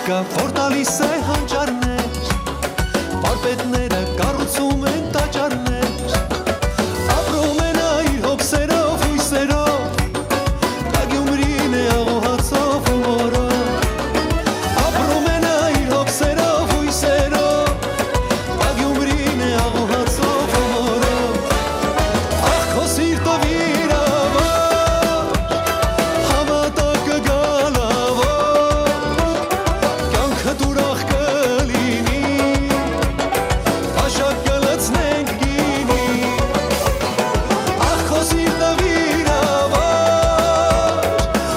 կա, որ տալիս է հանճարներ, վարպետները կառուցում են տաճարներ, ապրում են այր հոգսերով, հույսերով, կա Գյումրին է աղոհացով ու մորով, ապրում են այր հոգսերով, հույսերով, կա Գյումրին է աղոհացով ու մորով, ախ քո սիրտը վիրավոր, հավատակը գալավոր, կյանքը դուրախ կլինի, բաժակ կլցնենք գինի, ախ քո սիրտը վիրավոր,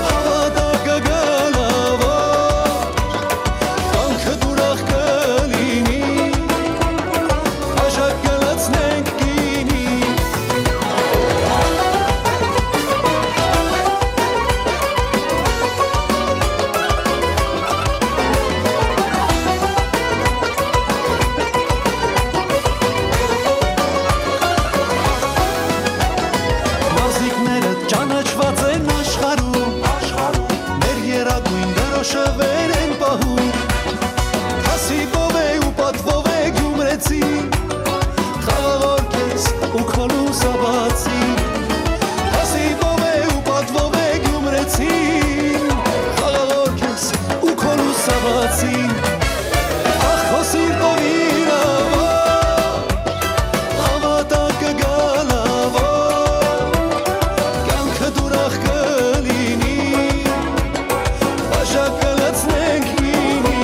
հավատակը գալավոր, կյանքը դուրախ կլինի, բաժակ կլցնենք գինի. Մազիկները ճանաչված են աշխարհում, մեր երագույն դրոշը վեր են պահում, Հասիվով է ու պատվով է գյումրեցի, խաղաղոր քեզ ու քո լուսաբացի, Հասիվով է ու պատվով է գյումրեցի, խաղաղոր քեզ ու քո լուսաբացի, ախ քո սիրտը վիրավոր, հավատակը գալավոր, կյանքը դուրախ կլինի, բաժակ կլցնենք գինի,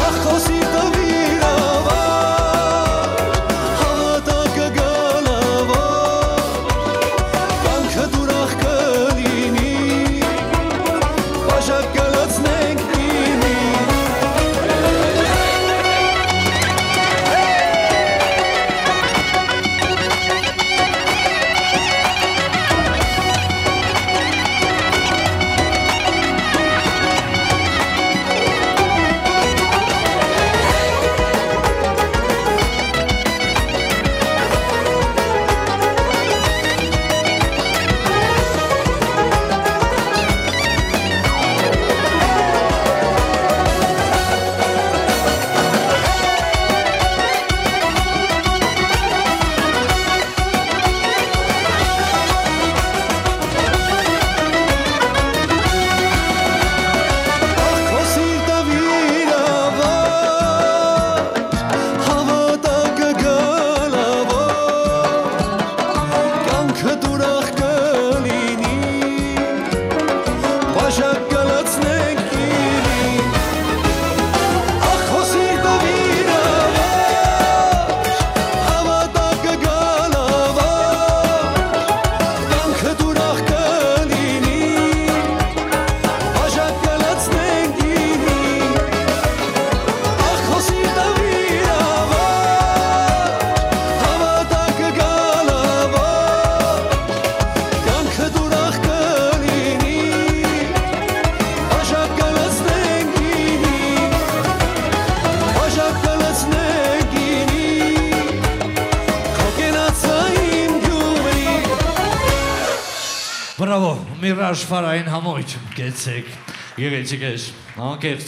ախ քո սիրտը վիրավոր, հավատակը գալավոր, կյանքը դուրախ կլինի, բաժակ կլցնենք գինի. Բրավո, մի ռաշվարային համոյթ կեցեք, գեղեցիկ ես, անկեղծ